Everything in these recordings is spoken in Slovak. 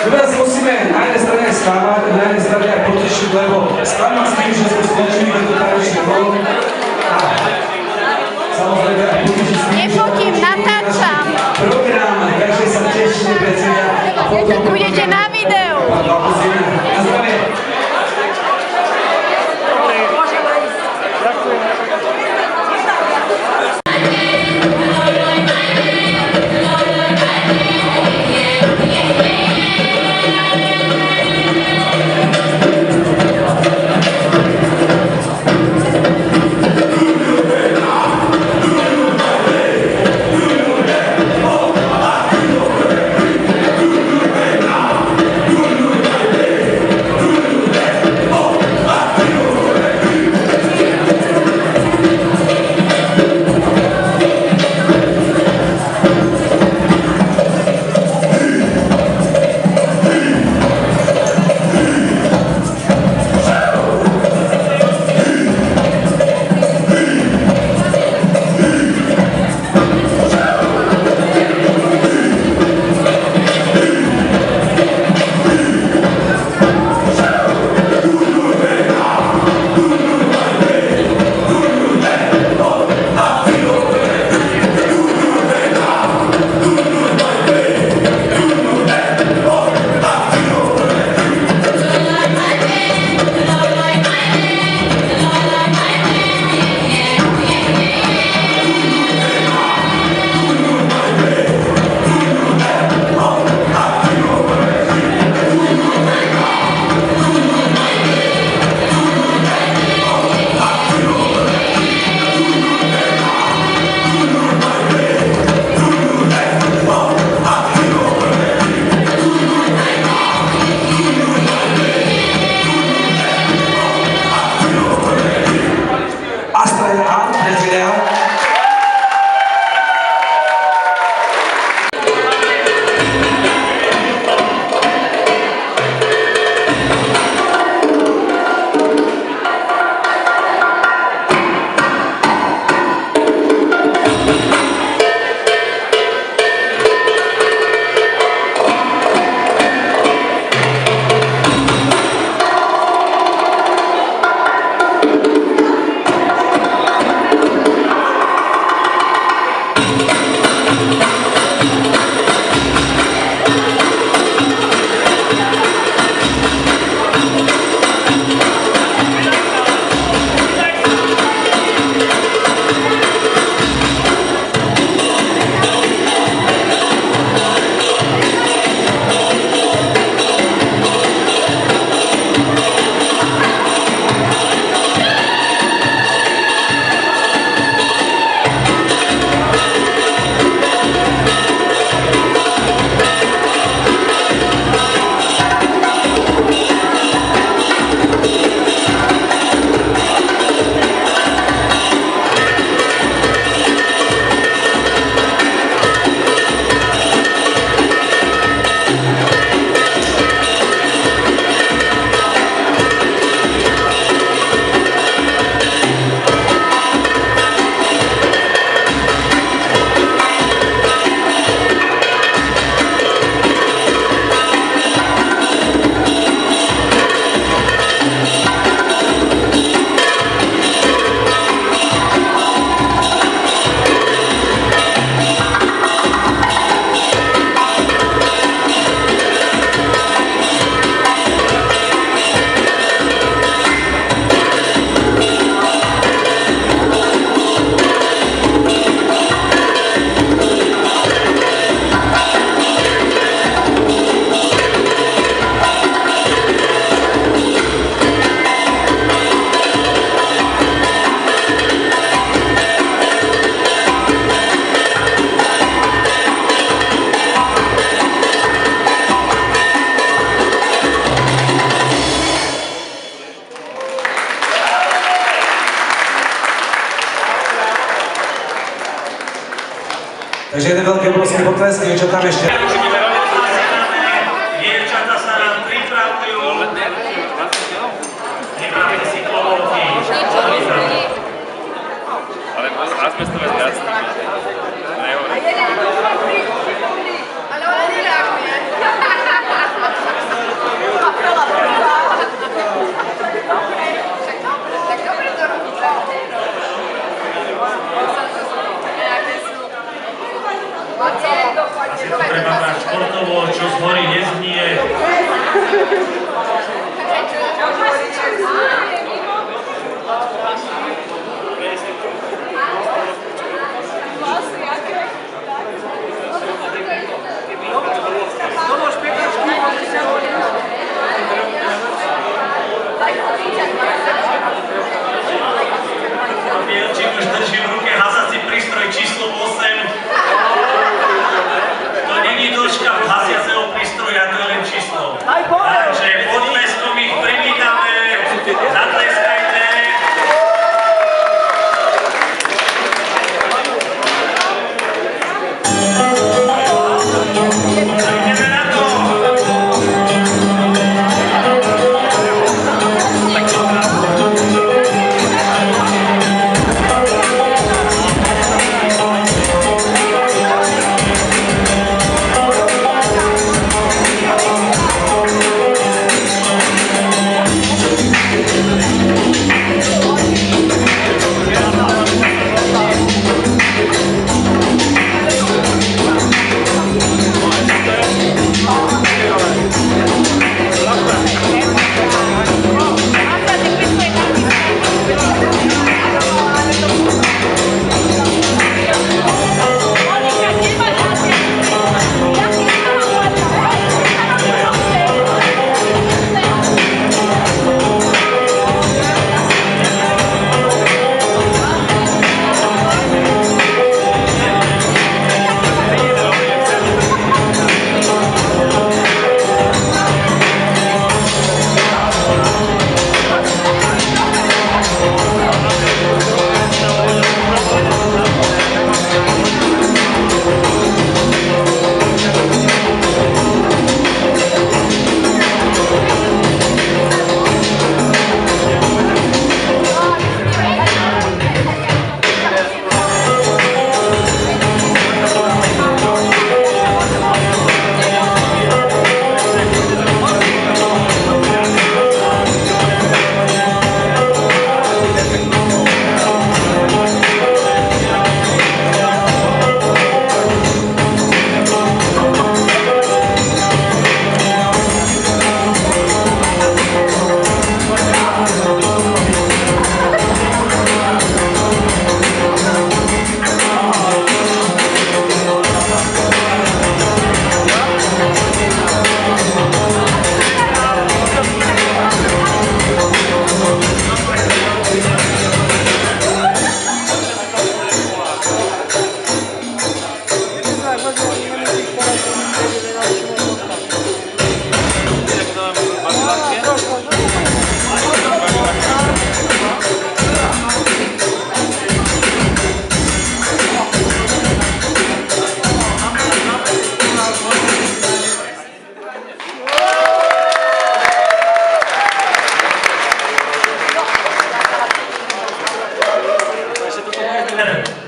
My vás musíme na jednej strane stávať a na jednej strane aj potešiť, lebo stávam s tým, že sme skončili tento tanečný kolo. A samozrejme aj potešiť s tým, Nepotím, natáčam. Program, takže sa tešíme, priatelia. A potom budete na videu. Na zdravie. Takže jeden veľký obrovský potlesk, niečo tam ešte. Dievčatá sa nám pripravujú. Nemáte si klobouky. Ale azbestové zgasky. Nehovorím. Ale ona nereaguje. číslovo, čo z hory neznie. Mielčík už drží v ruke hasací prístroj číslo 8. To není dĺžka hasiaceho prístroja, to je len číslo. Takže podleskom ich privítame, zatleskajte. Ideme na to!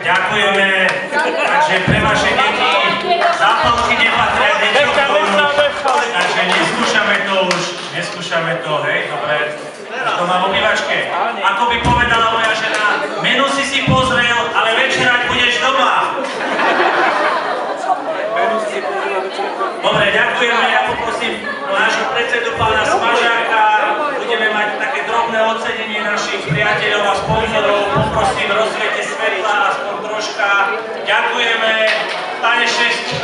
Ďakujeme, takže pre vaše deti zápalky nepatria, takže neskúšame to, hej, dobre. Už to mám obývačke. Ako by povedala moja žena, menu si pozrel, ale večerať budeš doma. Dobre, ďakujeme, ja poprosím nášho predsedu pána Smažáka, budeme mať také drobné ocenenie našich priateľov a sponzorov, poprosím, rozviete svetla aspoň troška. Ďakujeme, pane 6,